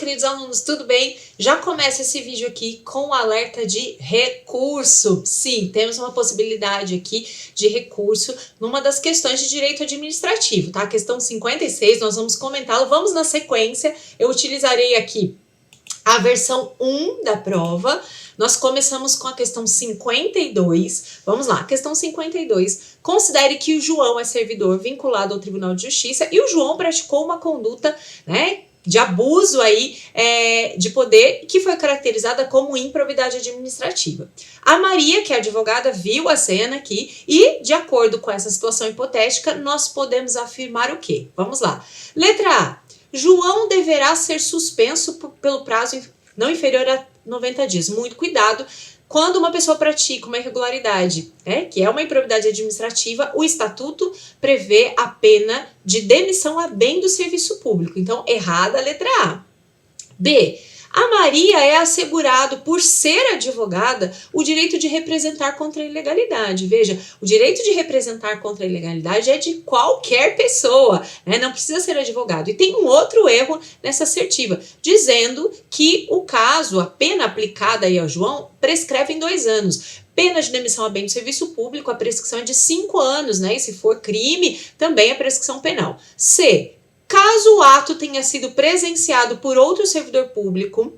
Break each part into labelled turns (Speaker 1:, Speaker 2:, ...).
Speaker 1: queridos alunos, tudo bem? Já começa esse vídeo aqui com o alerta de recurso. Sim, temos uma possibilidade aqui de recurso numa das questões de direito administrativo, tá? A questão 56, nós vamos comentá-lo, vamos na sequência. Eu utilizarei aqui a versão 1 da prova. Nós começamos com a questão 52. Vamos lá, questão 52. Considere que o João é servidor vinculado ao Tribunal de Justiça e o João praticou uma conduta, né, de abuso aí de poder que foi caracterizada como improbidade administrativa. A Maria, que é advogada, viu a cena aqui e, de acordo com essa situação hipotética, nós podemos afirmar o quê? Vamos lá. Letra A. João deverá ser suspenso pelo prazo não inferior a 90 dias. Muito cuidado. Quando uma pessoa pratica uma irregularidade, que é uma improbidade administrativa, o estatuto prevê a pena de demissão a bem do serviço público. Então, errada a letra A. B. A Maria é assegurado, por ser advogada, o direito de representar contra a ilegalidade. Veja, o direito de representar contra a ilegalidade é de qualquer pessoa, né? Não precisa ser advogado. E tem um outro erro nessa assertiva, dizendo que o caso, a pena aplicada aí ao João, prescreve em 2 anos. Pena de demissão a bem do serviço público, a prescrição é de 5 anos, né? E se for crime, também a prescrição penal. C. Caso o ato tenha sido presenciado por outro servidor público,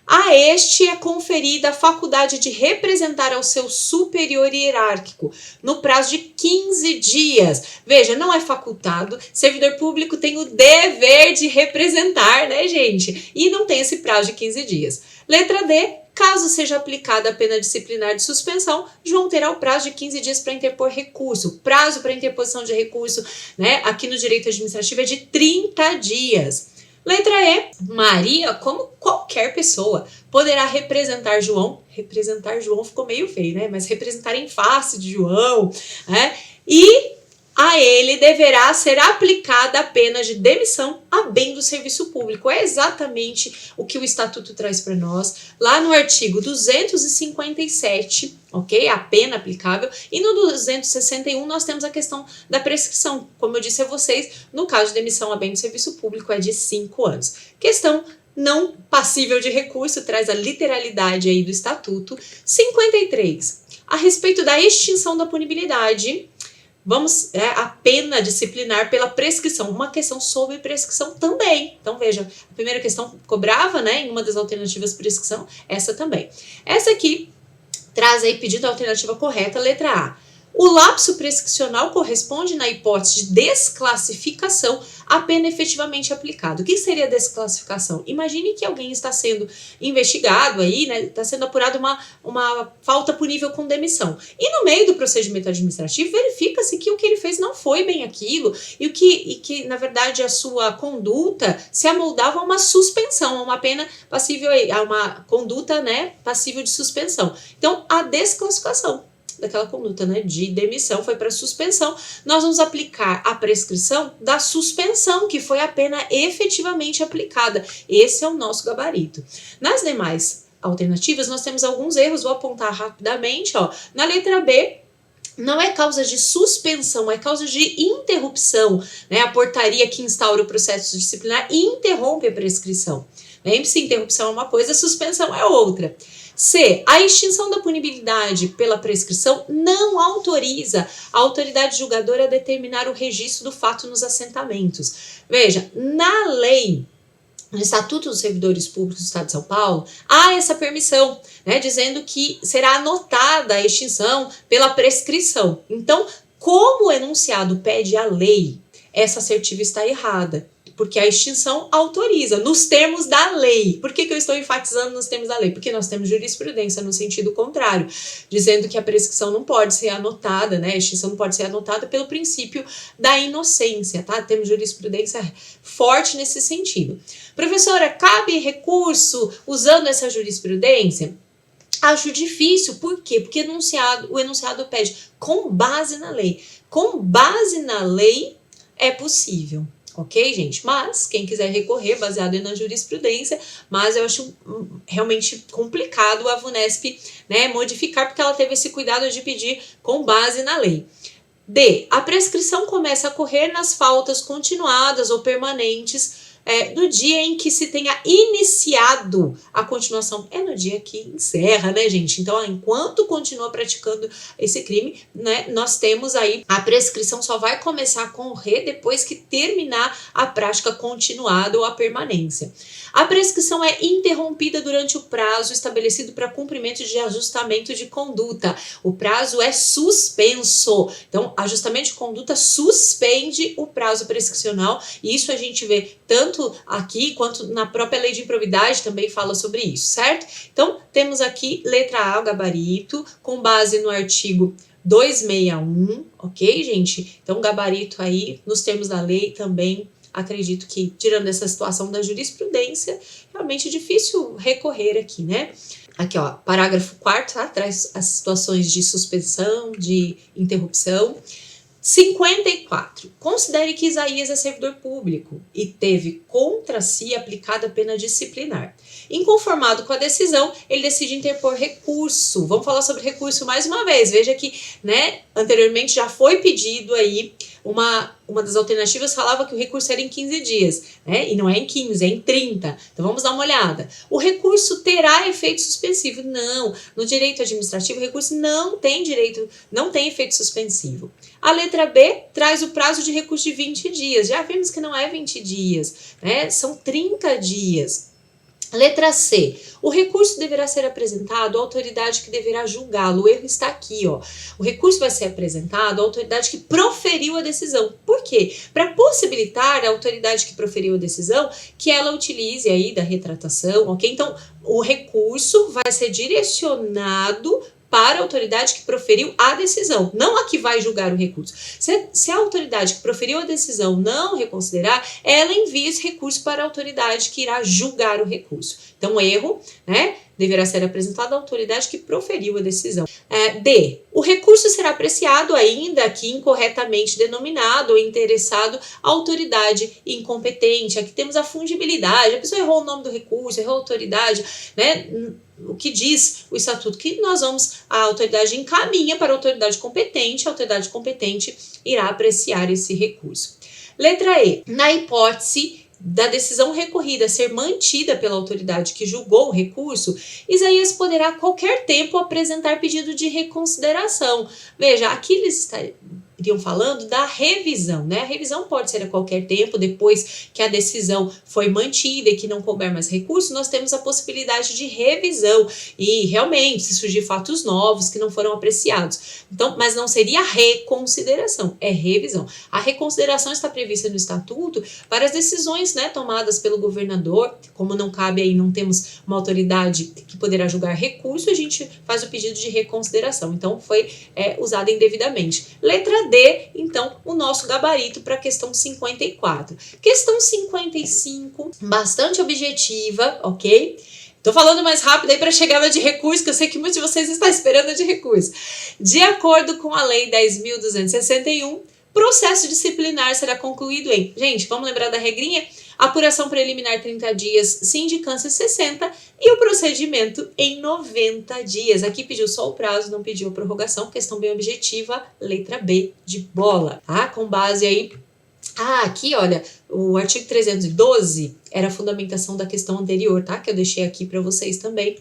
Speaker 1: a este é conferida a faculdade de representar ao seu superior hierárquico no prazo de 15 dias. Veja, não é facultado, servidor público tem o dever de representar, né, gente? E não tem esse prazo de 15 dias. Letra D. Caso seja aplicada a pena disciplinar de suspensão, João terá o prazo de 15 dias para interpor recurso. O prazo para interposição de recurso, né, aqui no direito administrativo é de 30 dias. Letra E. Maria, como qualquer pessoa, poderá representar João. Representar João ficou meio feio, né? Mas representar em face de João, né? E a ele deverá ser aplicada a pena de demissão a bem do serviço público. É exatamente o que o Estatuto traz para nós, lá no artigo 257, ok? A pena aplicável. E no 261 nós temos a questão da prescrição. Como eu disse a vocês, no caso de demissão a bem do serviço público é de 5 anos. Questão não passível de recurso, traz a literalidade aí do Estatuto. 53. A respeito da extinção da punibilidade, vamos, a pena disciplinar pela prescrição, uma questão sobre prescrição também. Então, veja, a primeira questão cobrava, né, em uma das alternativas prescrição, essa também. Essa aqui traz aí pedido a alternativa correta, letra A. O lapso prescricional corresponde, na hipótese de desclassificação, à pena efetivamente aplicada. O que seria desclassificação? Imagine que alguém está sendo investigado aí, né? Está sendo apurado uma falta punível com demissão. E no meio do procedimento administrativo, verifica-se que o que ele fez não foi bem aquilo e que na verdade, a sua conduta se amoldava a uma suspensão, a uma pena passível, a uma conduta, né, passível de suspensão. Então, a desclassificação daquela conduta, né, de demissão foi para suspensão, nós vamos aplicar a prescrição da suspensão, que foi a pena efetivamente aplicada. Esse é o nosso gabarito. Nas demais alternativas, nós temos alguns erros, vou apontar rapidamente, ó. Na letra B, não é causa de suspensão, é causa de interrupção, né? A portaria que instaura o processo disciplinar interrompe a prescrição. Lembre-se, interrupção é uma coisa, suspensão é outra. C. A extinção da punibilidade pela prescrição não autoriza a autoridade julgadora a determinar o registro do fato nos assentamentos. Veja, na lei, no Estatuto dos Servidores Públicos do Estado de São Paulo, há essa permissão, né, dizendo que será anotada a extinção pela prescrição. Então, como o enunciado pede a lei, essa assertiva está errada, porque a extinção autoriza, nos termos da lei. Por que eu estou enfatizando nos termos da lei? Porque nós temos jurisprudência no sentido contrário, dizendo que a prescrição não pode ser anotada, né? A extinção não pode ser anotada pelo princípio da inocência, tá? Temos jurisprudência forte nesse sentido. Professora, cabe recurso usando essa jurisprudência? Acho difícil, por quê? Porque o enunciado pede com base na lei. Com base na lei é possível. Ok, gente? Mas quem quiser recorrer baseado na jurisprudência, mas eu acho realmente complicado a VUNESP, né, modificar, porque ela teve esse cuidado de pedir com base na lei. D. A prescrição começa a correr nas faltas continuadas ou permanentes do dia em que se tenha iniciado a continuação. É no dia que encerra, né, gente? Então, enquanto continua praticando esse crime, né, nós temos aí a prescrição só vai começar a correr depois que terminar a prática continuada ou a permanência. A prescrição é interrompida durante o prazo estabelecido para cumprimento de ajustamento de conduta. O prazo é suspenso. Então, ajustamento de conduta suspende o prazo prescricional, e isso a gente vê tanto aqui quanto na própria lei de improbidade também fala sobre isso, certo? Então, temos aqui letra A, o gabarito, com base no artigo 261, ok, gente? Então, gabarito aí, nos termos da lei também, acredito que, tirando essa situação da jurisprudência, realmente é difícil recorrer aqui, né? Aqui, ó, parágrafo 4º, tá? Traz as situações de suspensão, de interrupção. 54. Considere que Isaías é servidor público e teve contra si aplicada pena disciplinar. Inconformado com a decisão, ele decide interpor recurso. Vamos falar sobre recurso mais uma vez. Veja que, né, anteriormente já foi pedido aí uma das alternativas falava que o recurso era em 15 dias, né? E não é em 15, é em 30. Então vamos dar uma olhada. O recurso terá efeito suspensivo? Não. No direito administrativo, o recurso não tem efeito suspensivo. A letra B traz o prazo de recurso de 20 dias. Já vimos que não é 20 dias, né? São 30 dias. Letra C. O recurso deverá ser apresentado à autoridade que deverá julgá-lo. O erro está aqui, ó. O recurso vai ser apresentado à autoridade que proferiu a decisão. Por quê? Para possibilitar a autoridade que proferiu a decisão que ela utilize aí da retratação, ok? Então, o recurso vai ser direcionado para a autoridade que proferiu a decisão, não a que vai julgar o recurso. Se a autoridade que proferiu a decisão não reconsiderar, ela envia esse recurso para a autoridade que irá julgar o recurso. Então, o erro, né, deverá ser apresentado à autoridade que proferiu a decisão. D. O recurso será apreciado ainda que incorretamente denominado ou interessado à autoridade incompetente. Aqui temos a fungibilidade. A pessoa errou o nome do recurso, errou a autoridade, né? O que diz o estatuto? Que a autoridade encaminha para a autoridade competente irá apreciar esse recurso. Letra E. Na hipótese da decisão recorrida ser mantida pela autoridade que julgou o recurso, Isaías poderá a qualquer tempo apresentar pedido de reconsideração. Veja, aqui eles estariam falando da revisão, né? A revisão pode ser a qualquer tempo, depois que a decisão foi mantida e que não couber mais recurso, nós temos a possibilidade de revisão e realmente se surgir fatos novos que não foram apreciados. Então, mas não seria reconsideração, é revisão. A reconsideração está prevista no estatuto para as decisões, né, tomadas pelo governador. Como não cabe aí, não temos uma autoridade que poderá julgar recurso, a gente faz o pedido de reconsideração. Então, foi usada indevidamente. Letra D, então, o nosso gabarito para a questão 54. Questão 55, bastante objetiva, ok? Tô falando mais rápido aí para chegar na de recurso, que eu sei que muitos de vocês estão esperando a de recurso. De acordo com a Lei 10.261, processo disciplinar será concluído em... Gente, vamos lembrar da regrinha? Apuração preliminar 30 dias, sindicância 60 e o procedimento em 90 dias. Aqui pediu só o prazo, não pediu a prorrogação, questão bem objetiva, letra B de bola, tá? Com base aí... aqui, olha, o artigo 312 era a fundamentação da questão anterior, tá? Que eu deixei aqui para vocês também.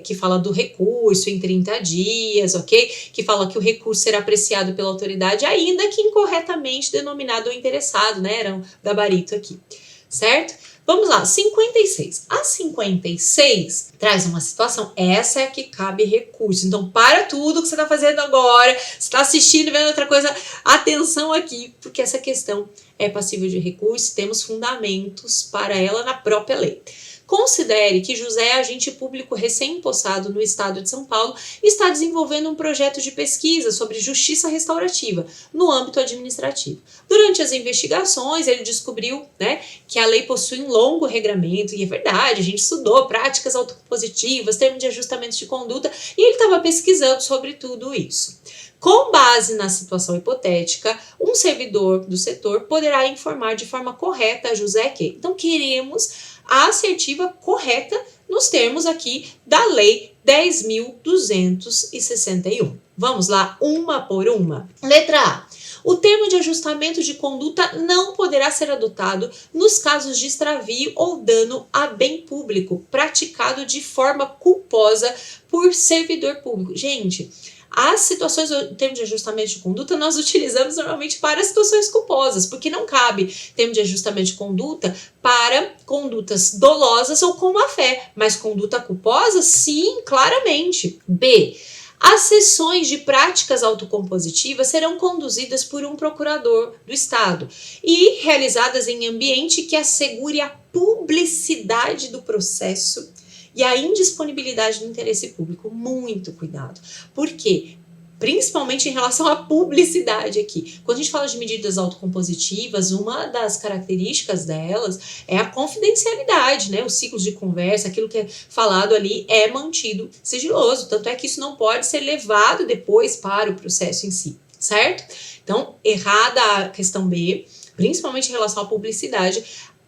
Speaker 1: Que fala do recurso em 30 dias, ok? Que fala que o recurso será apreciado pela autoridade, ainda que incorretamente denominado ou interessado, né? Era um gabarito aqui, certo? Vamos lá, 56. A 56 traz uma situação, essa é a que cabe recurso. Então, para tudo que você está fazendo agora, você está assistindo, vendo outra coisa, atenção aqui, porque essa questão é passível de recurso, temos fundamentos para ela na própria lei. Considere que José, agente público recém-impossado no estado de São Paulo, está desenvolvendo um projeto de pesquisa sobre justiça restaurativa no âmbito administrativo. Durante as investigações, ele descobriu, né, que a lei possui um longo regramento, e é verdade, a gente estudou práticas autocompositivas, termos de ajustamento de conduta, e ele estava pesquisando sobre tudo isso. Com base na situação hipotética, um servidor do setor poderá informar de forma correta a José que... Então, queremos a assertiva correta nos termos aqui da Lei 10.261. Vamos lá, uma por uma. Letra A. O termo de ajustamento de conduta não poderá ser adotado nos casos de extravio ou dano a bem público praticado de forma culposa por servidor público. Gente, as situações do termo de ajustamento de conduta nós utilizamos normalmente para situações culposas, porque não cabe termo de ajustamento de conduta para condutas dolosas ou com má fé, mas conduta culposa, sim, claramente. B. As sessões de práticas autocompositivas serão conduzidas por um procurador do Estado e realizadas em ambiente que assegure a publicidade do processo e a indisponibilidade do interesse público. Muito cuidado. Por quê? Principalmente em relação à publicidade aqui. Quando a gente fala de medidas autocompositivas, uma das características delas é a confidencialidade, né? Os ciclos de conversa, aquilo que é falado ali é mantido sigiloso. Tanto é que isso não pode ser levado depois para o processo em si, certo? Então, errada a questão B, principalmente em relação à publicidade.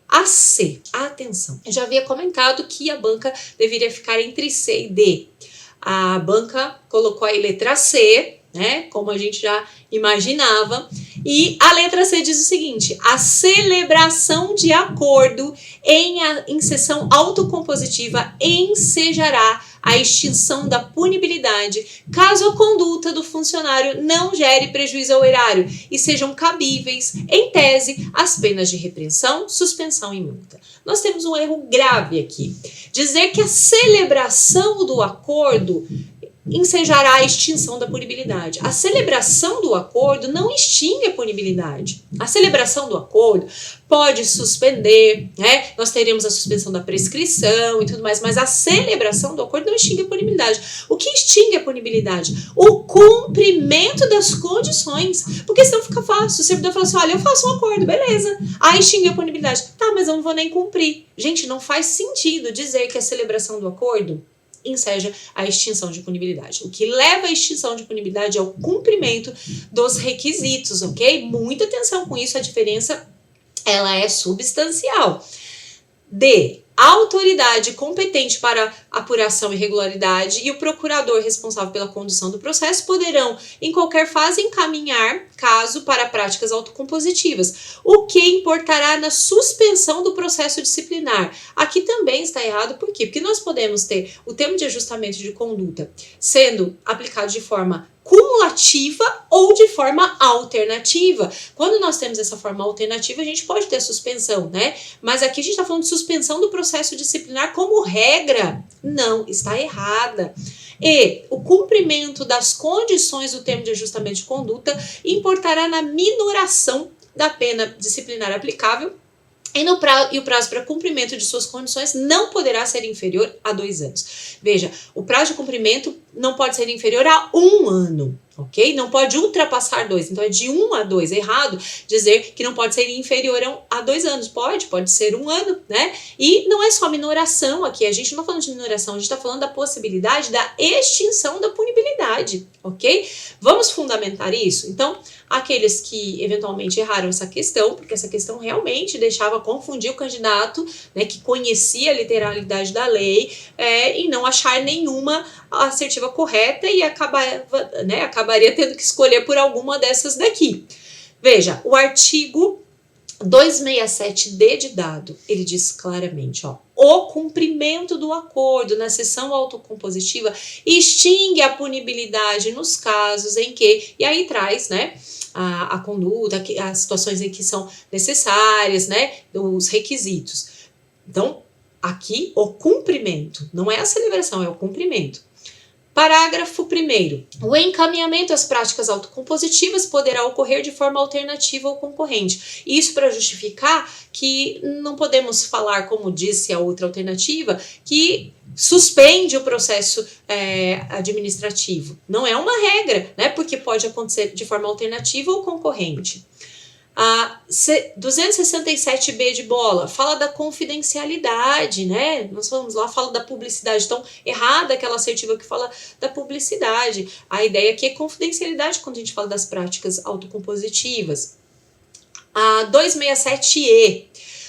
Speaker 1: A C, atenção, eu já havia comentado que a banca deveria ficar entre C e D. A banca colocou aí letra C, né, como a gente já imaginava, e a letra C diz o seguinte: a celebração de acordo em sessão autocompositiva ensejará a extinção da punibilidade caso a conduta do funcionário não gere prejuízo ao erário e sejam cabíveis, em tese, as penas de repreensão, suspensão e multa. Nós temos um erro grave aqui. Dizer que a celebração do acordo ensejará a extinção da punibilidade. A celebração do acordo não extingue a punibilidade. A celebração do acordo pode suspender, né? Nós teremos a suspensão da prescrição e tudo mais, mas a celebração do acordo não extingue a punibilidade. O que extingue a punibilidade? O cumprimento das condições. Porque senão fica fácil. O servidor fala assim: olha, eu faço um acordo, beleza. Aí extingue a punibilidade. Tá, mas eu não vou nem cumprir. Gente, não faz sentido dizer que a celebração do acordo enseja a extinção de punibilidade. O que leva à extinção de punibilidade é o cumprimento dos requisitos, ok? Muita atenção com isso, a diferença ela é substancial. D. A autoridade competente para apuração e irregularidade e o procurador responsável pela condução do processo poderão, em qualquer fase, encaminhar caso para práticas autocompositivas, o que importará na suspensão do processo disciplinar. Aqui também está errado, por quê? Porque nós podemos ter o termo de ajustamento de conduta sendo aplicado de forma cumulativa ou de forma alternativa. Quando nós temos essa forma alternativa, a gente pode ter suspensão, né? Mas aqui a gente está falando de suspensão do processo disciplinar como regra. Não, está errada. E o cumprimento das condições do termo de ajustamento de conduta importará na minoração da pena disciplinar aplicável e o prazo para cumprimento de suas condições não poderá ser inferior a 2 anos. Veja, o prazo de cumprimento não pode ser inferior a 1 ano, ok? Não pode ultrapassar 2, então é de 1 a 2. É errado dizer que não pode ser inferior a 2 anos. Pode ser 1 ano, né? E não é só minoração aqui, a gente não está falando de minoração, a gente está falando da possibilidade da extinção da punibilidade, ok? Vamos fundamentar isso? Então, aqueles que eventualmente erraram essa questão, porque essa questão realmente deixava confundir o candidato, né, que conhecia a literalidade da lei, e não achar nenhuma assertiva correta e acabaria tendo que escolher por alguma dessas daqui. Veja, o artigo 267D de dado, ele diz claramente, ó, o cumprimento do acordo na sessão autocompositiva extingue a punibilidade nos casos em que, e aí traz, né, a conduta, as situações em que são necessárias, né, os requisitos. Então, aqui, o cumprimento, não é a celebração, é o cumprimento. Parágrafo 1º. O encaminhamento às práticas autocompositivas poderá ocorrer de forma alternativa ou concorrente. Isso para justificar que não podemos falar, como disse a outra alternativa, que suspende o processo administrativo. Não é uma regra, né? Porque pode acontecer de forma alternativa ou concorrente. A 267B de bola fala da confidencialidade, né? Nós vamos lá, fala da publicidade. Então, errada aquela assertiva que fala da publicidade. A ideia aqui é confidencialidade quando a gente fala das práticas autocompositivas. A 267E.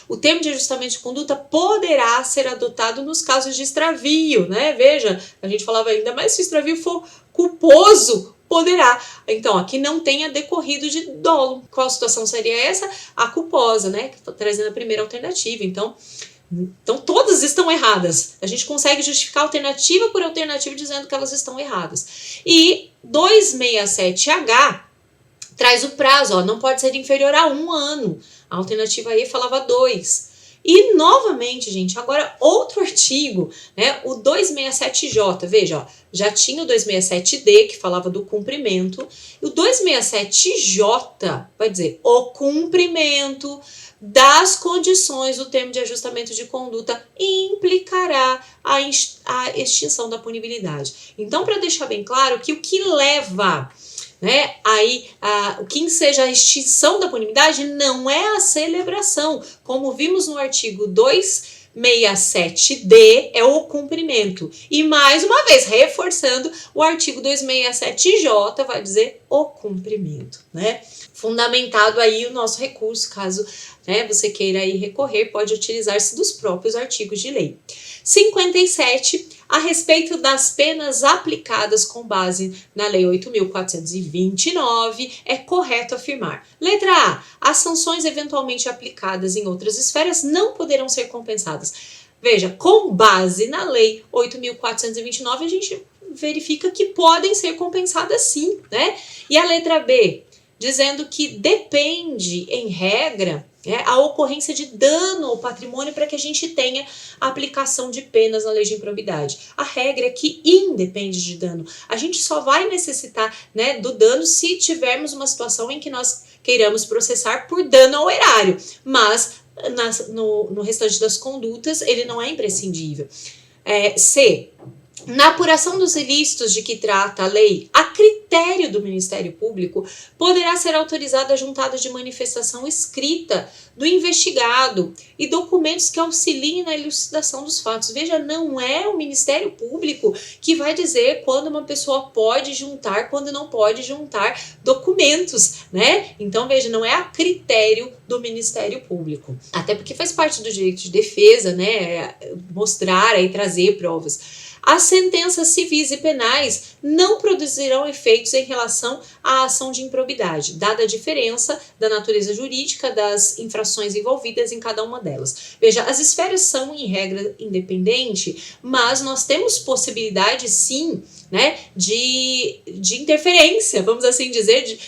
Speaker 1: O termo de ajustamento de conduta poderá ser adotado nos casos de extravio, né? Veja, a gente falava ainda, mas se o extravio for culposo poderá. Então, aqui não tenha decorrido de dolo. Qual situação seria essa? A culposa, né? Que tô trazendo a primeira alternativa. Então, todas estão erradas. A gente consegue justificar alternativa por alternativa dizendo que elas estão erradas. E 267H traz o prazo, ó, não pode ser inferior a 1 ano. A alternativa E falava 2. E, novamente, gente, agora outro artigo, né, o 267J, veja, ó, já tinha o 267D, que falava do cumprimento, e o 267J vai dizer o cumprimento das condições do termo de ajustamento de conduta implicará a extinção da punibilidade. Então, para deixar bem claro que o que leva, né, o que seja a extinção da punibilidade não é a celebração, como vimos no artigo 267D, é o cumprimento. E mais uma vez, reforçando, o artigo 267J vai dizer o cumprimento, né? Fundamentado aí o nosso recurso, caso, né, você queira aí recorrer, pode utilizar-se dos próprios artigos de lei. 57. A respeito das penas aplicadas com base na Lei 8.429, é correto afirmar. Letra A. As sanções eventualmente aplicadas em outras esferas não poderão ser compensadas. Veja, com base na Lei 8.429, a gente verifica que podem ser compensadas sim, né? E a letra B, dizendo que depende, em regra, a ocorrência de dano ao patrimônio para que a gente tenha a aplicação de penas na lei de improbidade. A regra é que independe de dano. A gente só vai necessitar, né, do dano se tivermos uma situação em que nós queiramos processar por dano ao erário, mas no restante das condutas ele não é imprescindível. C. Na apuração dos ilícitos de que trata a lei, a critério do Ministério Público, poderá ser autorizada a juntada de manifestação escrita do investigado e documentos que auxiliem na elucidação dos fatos. Veja, não é o Ministério Público que vai dizer quando uma pessoa pode juntar, quando não pode juntar documentos, né? Então, veja, não é a critério do Ministério Público. Até porque faz parte do direito de defesa, né? Mostrar e trazer provas. As sentenças civis e penais não produzirão efeitos em relação à ação de improbidade, dada a diferença da natureza jurídica das infrações envolvidas em cada uma delas. Veja, as esferas são, em regra, independentes, mas nós temos possibilidade, sim, né, de interferência, vamos assim dizer,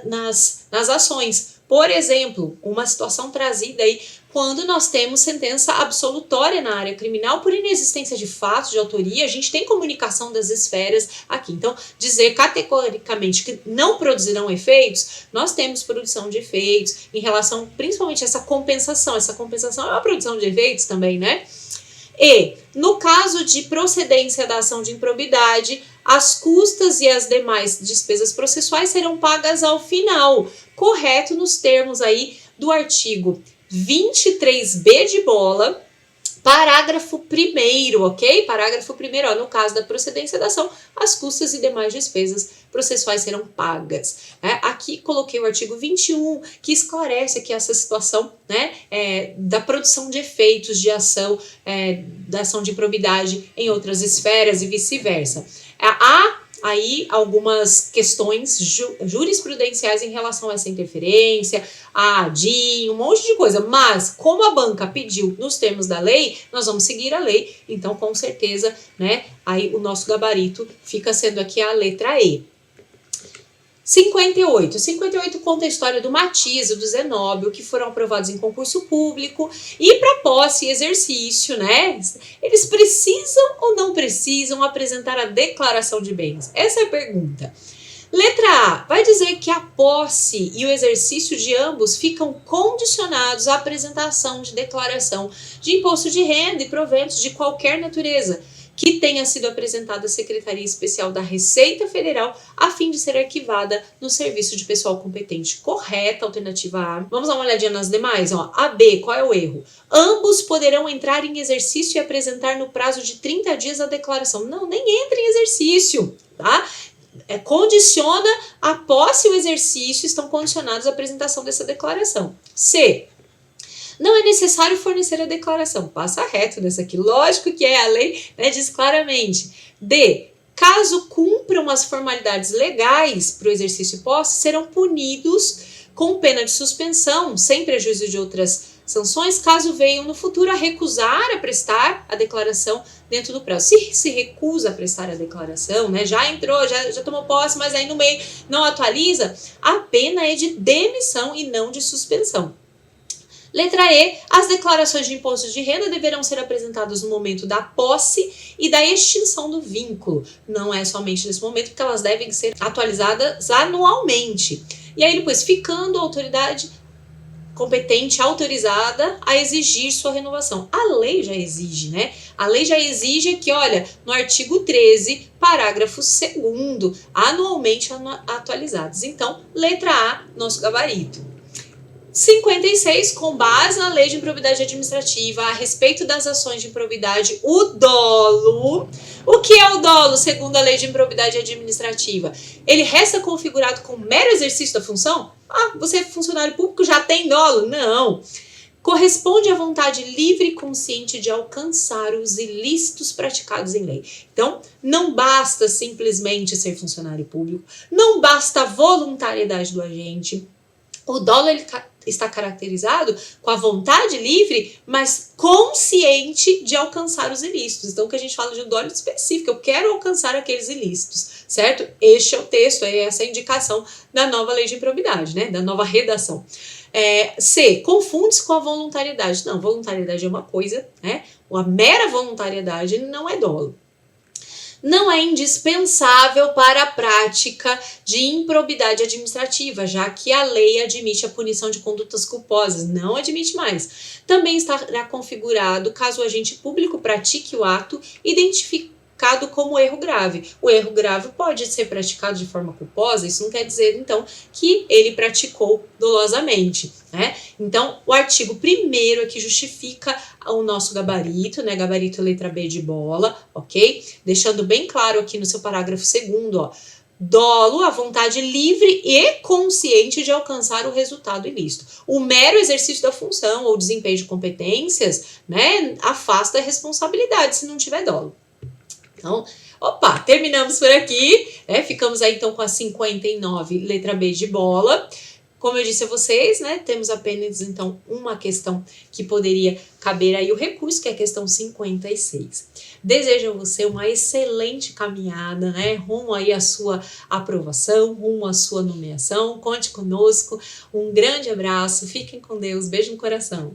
Speaker 1: nas ações. Por exemplo, uma situação trazida aí quando nós temos sentença absolutória na área criminal por inexistência de fatos de autoria, a gente tem comunicação das esferas aqui. Então, dizer categoricamente que não produzirão efeitos, nós temos produção de efeitos em relação principalmente a essa compensação. Essa compensação é uma produção de efeitos também, né? E, no caso de procedência da ação de improbidade, as custas e as demais despesas processuais serão pagas ao final, correto nos termos aí do artigo 23B de bola, parágrafo 1º, ok? Parágrafo 1º, ó, no caso da procedência da ação, as custas e demais despesas processuais serão pagas. Aqui coloquei o artigo 21, que esclarece aqui essa situação, né, da produção de efeitos de ação, da ação de improbidade em outras esferas e vice-versa. Há aí algumas questões jurisprudenciais em relação a essa interferência, a ADIM, um monte de coisa, mas como a banca pediu nos termos da lei, nós vamos seguir a lei, então com certeza, né, aí o nosso gabarito fica sendo aqui a letra E. 58. 58 conta a história do Matias e do Zenóbio, que foram aprovados em concurso público, e para posse e exercício, né? Eles precisam ou não precisam apresentar a declaração de bens? Essa é a pergunta. Letra A, vai dizer que a posse e o exercício de ambos ficam condicionados à apresentação de declaração de imposto de renda e proventos de qualquer natureza, que tenha sido apresentada à Secretaria Especial da Receita Federal a fim de ser arquivada no serviço de pessoal competente. Correta, alternativa A. Vamos dar uma olhadinha nas demais? Ó. A B, qual é o erro? Ambos poderão entrar em exercício e apresentar no prazo de 30 dias a declaração. Não, nem entra em exercício, tá? Condiciona a posse e o exercício, estão condicionados à apresentação dessa declaração. C. Não é necessário fornecer a declaração. Passa reto nessa aqui. Lógico que a lei, né, diz claramente. D. Caso cumpram as formalidades legais para o exercício e posse, serão punidos com pena de suspensão, sem prejuízo de outras sanções, caso venham no futuro a recusar a prestar a declaração dentro do prazo. Se recusa a prestar a declaração, né, já entrou, já tomou posse, mas aí no meio não atualiza, a pena é de demissão e não de suspensão. Letra E, as declarações de imposto de renda deverão ser apresentadas no momento da posse e da extinção do vínculo. Não é somente nesse momento, porque elas devem ser atualizadas anualmente. E aí depois, ficando a autoridade competente, autorizada a exigir sua renovação. A lei já exige, né? A lei já exige aqui, olha, no artigo 13, parágrafo 2º, anualmente atualizados. Então, letra A, nosso gabarito. 56, com base na lei de improbidade administrativa a respeito das ações de improbidade, o dolo. O que é o dolo, segundo a lei de improbidade administrativa? Ele resta configurado com mero exercício da função? Ah, você é funcionário público, já tem dolo? Não. Corresponde à vontade livre e consciente de alcançar os ilícitos praticados em lei. Então, não basta simplesmente ser funcionário público, não basta a voluntariedade do agente. O dolo ele está caracterizado com a vontade livre, mas consciente de alcançar os ilícitos. Então, o que a gente fala de um dolo específico, eu quero alcançar aqueles ilícitos, certo? Este é o texto, é essa a indicação da nova lei de improbidade, né? Da nova redação. C, confunde-se com a voluntariedade. Não, voluntariedade é uma coisa, né? A mera voluntariedade não é dolo. Não é indispensável para a prática de improbidade administrativa, já que a lei admite a punição de condutas culposas, não admite mais. Também estará configurado caso o agente público pratique o ato identificado como erro grave. O erro grave pode ser praticado de forma culposa, isso não quer dizer, então, que ele praticou dolosamente, né? Então, o artigo 1º aqui justifica o nosso gabarito, né? Gabarito letra B de bola, ok? Deixando bem claro aqui no seu parágrafo 2º, ó. Dolo, a vontade livre e consciente de alcançar o resultado ilícito. O mero exercício da função ou desempenho de competências, né, afasta a responsabilidade se não tiver dolo. Então, opa, terminamos por aqui, né? Ficamos aí então com a 59, letra B de bola. Como eu disse a vocês, né, temos apenas então uma questão que poderia caber aí o recurso, que é a questão 56. Desejo a você uma excelente caminhada, né, rumo aí à sua aprovação, rumo à sua nomeação. Conte conosco, um grande abraço, fiquem com Deus, beijo no coração.